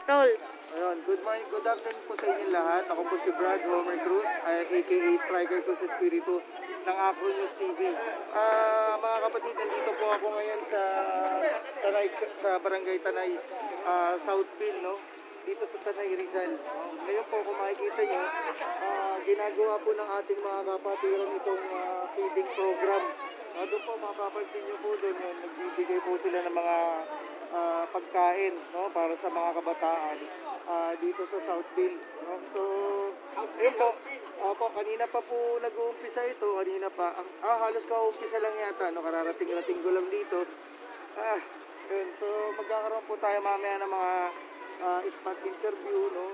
Roll. Ayun, good morning, good afternoon po sa inyo lahat. Ako po si Brad Homer Cruz, aka Striker Cruz Espiritu ng Acro News TV. Mga kapatid, nandito po ako ngayon sa Tanay, sa Barangay Tanay, Southville, no? Dito sa Tanay Rizal. Ngayon po, kung makikita nyo, ginagawa po ng ating mga kapatiran itong feeding program. Doon po, mapapansin nyo po doon, nagbibigay po sila ng mga pagkain, no, para sa mga kabataan dito sa Southville, no? So, ayun po, kanina pa po nag-uumpisa ito, kanina pa, halos ka-uumpisa lang yata, no, kararating-rating ko lang dito. Yun, so magkakaroon po tayo mamaya ng mga spot interview, no,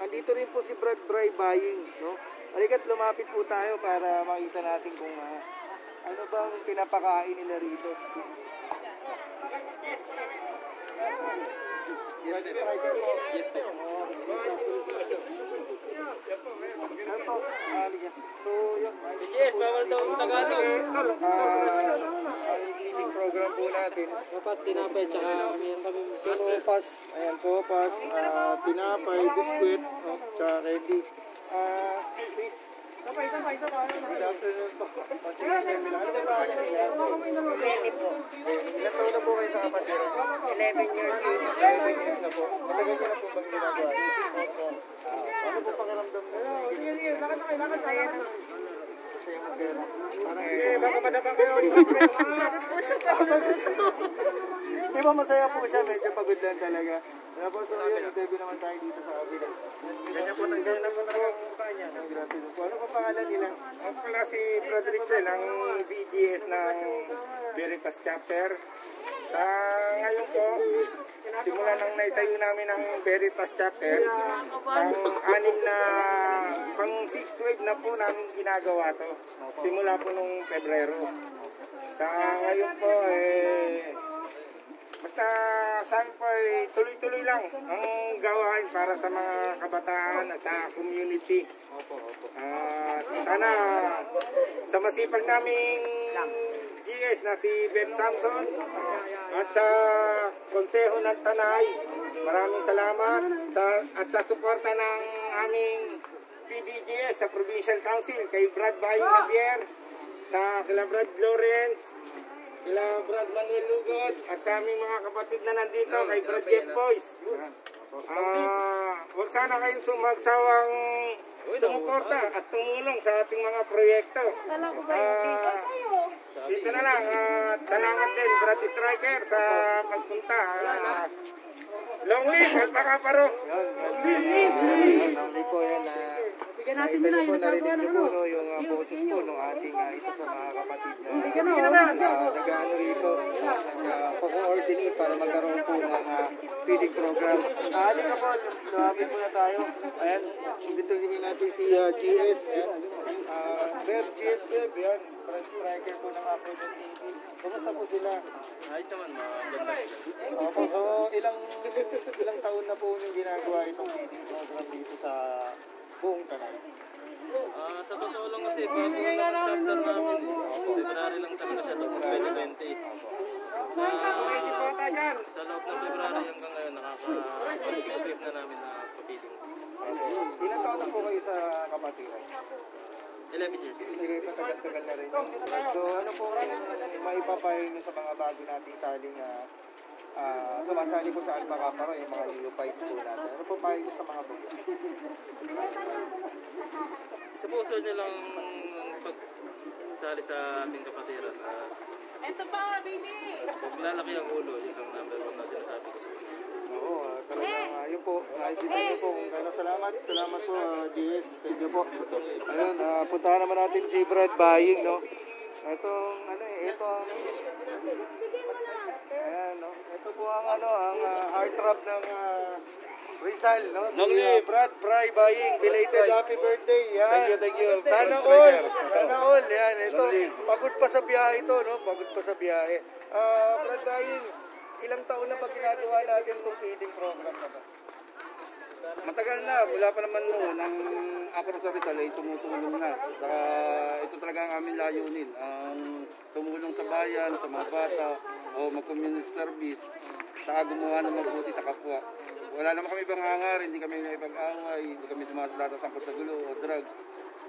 andito rin po si Brad Bray Buying, no. Halika't lumapit po tayo para makita natin kung ano bang pinapakain nila rito. Yes, yes, bawal daw ang Tagalog. Ang feeding program po natin. Sopas, tinapay, tsaka sopas, ayan, sopas, tinapay, biskuit, tsaka candy. Please. Good afternoon po. Ano ba ba nila? Ilan taon na po kayo sa kapatiran? 11 years. 11 years na po. Matagal nyo na po bang ginagawa? Ano po pakiramdam mo? Masaya na. Masaya. Parang baka madapa kayo. di ba masaya po siya? Medyo pagod lang talaga. Kaya po, so yun, interview naman tayo dito sa kabila. Ganyan po talaga ang mukha niya. Ano pa pangalan nila? Ako pala si Frederick Chel, ang BGS ng Veritas Chapter. Sa ngayon po, simula nang naitayo namin ang Veritas Chapter, pang 6th wave na po namin ginagawa to. Simula po nung Pebrero. Sa ngayon po, basta saan po tuloy-tuloy lang ang gawain para sa mga kabataan at sa community. Sana sa masipag naming GS na si Ben Samson at sa Konseho ng Tanay, maraming salamat at sa suporta ng aming PBGS sa Provincial Council kay Brad Baying Javier, sa kila Brad Lawrence, sila Brad Manuel Lugod, at sa aming mga kapatid na nandito kay Brad Jeff Boys. Huwag sana kayong sumagsawang sumuporta at tumulong sa ating mga proyekto. Dito na lang, salamat din Brad Striker sa pagpunta. Long live at Makaparo. Long live po yan. Nakita niyo po, narinig niyo po, no, yung boses po ng ating isa sa mga kapatid na nag-ano rito, nag-co-coordinate para magkaroon po ng feeding program. Halika po, lumapit po na tayo. Ayan, dito gawin natin si GS. Beb, GS Beb, yan. Striker po ng Acro News TV. Kumusta po sila? Ayos naman, maganda. Opo, so ilang taon na po yung ginagawa itong feeding program dito sa buong Tanay? Sa totoo lang kasi, bago lang ang chapter namin February lang talaga siya, 2020. Sa loob ng February hanggang ngayon, nakaka-6 na namin na papiding. Ilang taon na po kayo sa kapatiran? 11 years. Sige, patagal-tagal na rin. So ano po maipapayo nyo sa mga bago nating saling sumasali ko sa Alpacaparo, yung mga neophytes po natin. Ano po payo nyo sa mga bago? Sa puso nyo lang pagsali sa ating kapatiran. Ito pa, baby! Huwag lalaki ang ulo, yun ang number 1 na sinasabi ko. Oo, talagang yun po. Nakikita nyo po kung gano'n. Salamat po, GS. Thank you po. Ayun, puntahan naman natin si Brad Buying, no? Itong, ito ang... Ayan, no? Ito po ang, ang heartthrob ng Rizal, no? Si Brad Bray Buying. Belated happy birthday. Yan. Thank you. Sana all. Yan. Ito, pagod pa sa biyahe ito, no? Pagod pa sa biyahe. Brad Buying, ilang taon na ba ginagawa natin itong feeding program na ba? Matagal na, wala pa naman noon. Ang Acro sa Rizal ay tumutulong na. Ito talaga ang aming layunin. Ang tumulong sa bayan, sa mga bata, o mag-community service, sa gumawa ng mabuti sa kapwa. wala naman kami ibang hangar, hindi kami naipag-away, hindi kami tumatatangkot sa gulo o drug.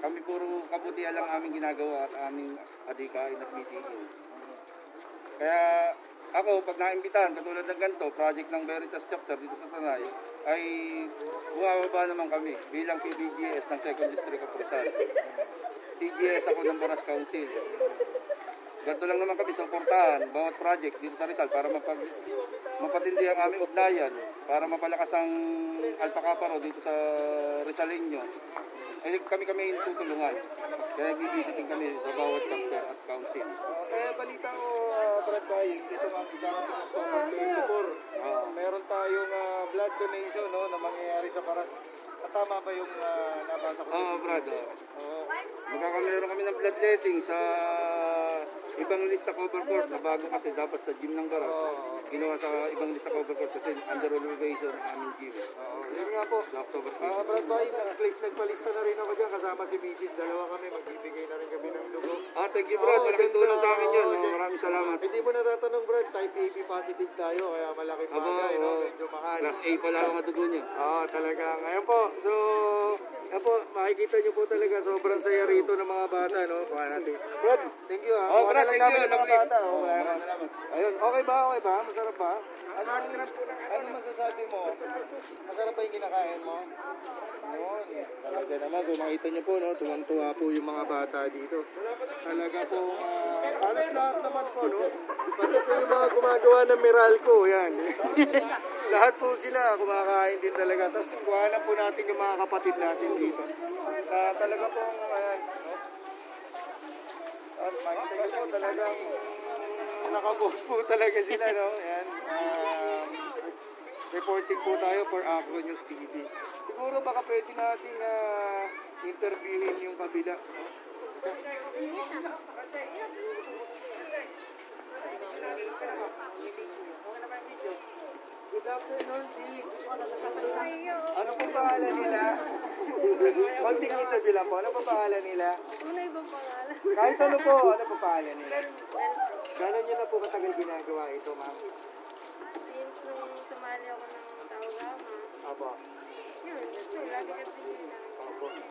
Kami puro kabutihan lang aming ginagawa at aming adikain at meetingin. Kaya ako, pag naimbitahan, katulad ng ganito, project ng Veritas Chapter dito sa Tanay, ay bumababa naman kami bilang PBGS ng 2nd District of Rizal. TGS ako ng Baras Council. Ganito lang naman kami suportahan bawat project dito sa Rizal para mapatindi ang aming ugnayan, para mapalakas ang Alpha Kaparo dito sa Rizaleño. Eh, kami tutulungan. Kaya nagbibisiting kami sa bawat chapter at council. Balita ko, Brad Baying, isa mga ikarating October 24. Meron tayong blood donation no, na mangyayari sa Paras. At tama ba yung nabasa ko? Oo, Brad. Magkakameron kami ng bloodletting sa ibang lista cover court na bago kasi dapat sa gym ng Baras. Ginawa sa ibang lista cover court kasi under renovation ang aming gym. Yun nga po. Sa October 20. Brad Baying, nagpalista na rin ako dyan kasama si Mrs. Dalawa kami, magbibigay na rin kami ng dugo. Thank you, Brad. Malaking tulong sa amin yan. Maraming salamat. Hindi mo natatanong, Brad, type AB positive tayo, kaya malaking bagay, no? Medyo mahal. Class A pala ang dugo niya. Talaga. Ngayon po, so, yan po, makikita nyo po talaga, sobrang saya rito ng mga bata, no? Kuha natin. Brad, thank you, ha? Brad, thank you. Ng mga bata, ayun, okay ba? Masarap ba? Ano masasabi mo? Masarap ba yung kinakain mo? Yun, talaga naman. So makita niyo po, no, tuwang-tuwa po yung mga bata dito. Talaga po, halos lahat naman po, no? Pati po yung mga gumagawa ng Meralco, yan. Lahat po sila kumakain din talaga. Tapos kuhanan po natin yung mga kapatid natin dito. Talaga po, ayan, no? At makita niyo po talagang nakabox po talaga sila, no? Ayan. Reporting po tayo for Acro News TV. Siguro baka pwede natin interviewin yung kabila. Good afternoon, sis. Ano po pangalan nila? Konting interview lang po. Ano po pangalan nila? Una ibang pangalan. Kahit ano po, ano po pangalan nila? Gano'n nyo na po katagal ginagawa ito, ma'am? Since nung sumali ako ng Tawagama. Apo. Yun, ito, lagi ka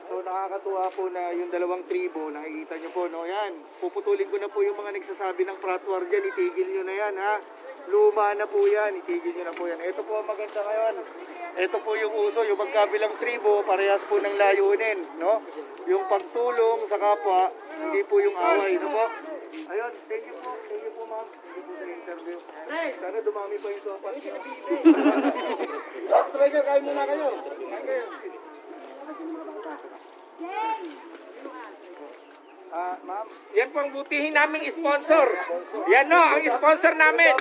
So nakakatuwa po na yung dalawang tribo, nakikita nyo po, no? Yan, puputulin ko na po yung mga nagsasabi ng pratwar dyan, itigil nyo na yan, ha? Luma na po yan, itigil nyo na po yan. Ito po ang maganda ngayon. Ito po yung uso, yung magkabilang tribo, parehas po ng layunin, no? Yung pagtulong sa kapwa, hindi po yung away, no po? Ayun, thank you po ma'am. Thank you po sa interview. Sana dumami pa yung sopa. Striker, kain muna kayo. Kain kayo. Ma'am. Yan po ang butihin naming sponsor. Yan no, ang sponsor namin.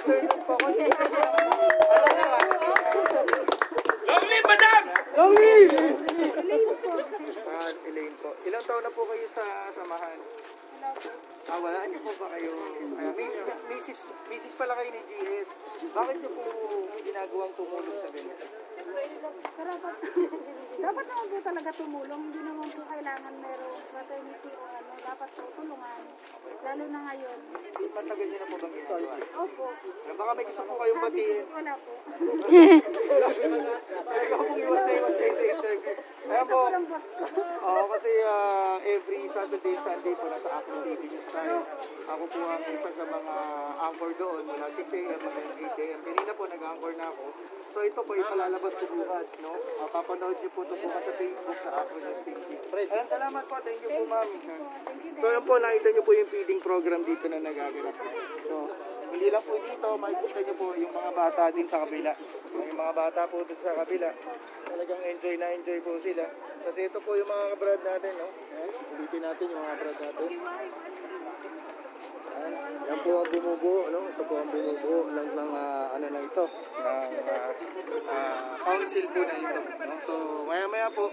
Long live, madam! Long live! Elaine po. Ilang taon na po kayo sa samahan? Wala niyo po ba kayo? Mrs. pala kayo ni GS. Bakit niyo po ginagawang tumulong sa ganito? Dapat naman po talaga tumulong. Hindi naman po kailangan merong fraternity o ano. Dapat po tulungan. Lalo na ngayon. Matagal niyo na po bang ginagawa? Opo. Baka may gusto po kayong batiin. Wala po. Ikaw pong iwas kayo sa interview. Ayan po. Walang boss ko. Kasi every Saturday, Sunday po nasa Acro TV News tayo. Ako po ang isa sa mga anchor doon mula 6 a.m. hanggang 8 a.m. Kanina po nag-anchor na ako. So ito po ipalalabas ko bukas, no? Papanood niyo po ito bukas sa Facebook sa Acro News TV. Ayan, salamat po. Thank you po, ma'am. So yun po, nakita niyo po yung feeding program dito na nagaganap. So, hindi lang po dito, makikita niyo po yung mga bata din sa kabila. Yung mga bata po dito sa kabila, talagang enjoy po sila. Kasi ito po yung mga kabrad natin, no? Ayan, ulitin natin yung mga kabrad natin. Ayan, yan po ang bumubuo, no? Ito po ang bumubuo ng ano na ito, ng council po na ito, no? So, maya-maya po,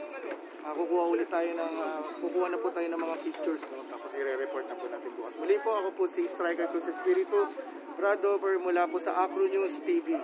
kukuha ulit tayo ng, kukuha na po tayo ng mga pictures, no? Tapos i-report na po natin bukas. Muli po, ako po si Striker Cruz Espiritu, Brad Dover mula po sa Acro News TV.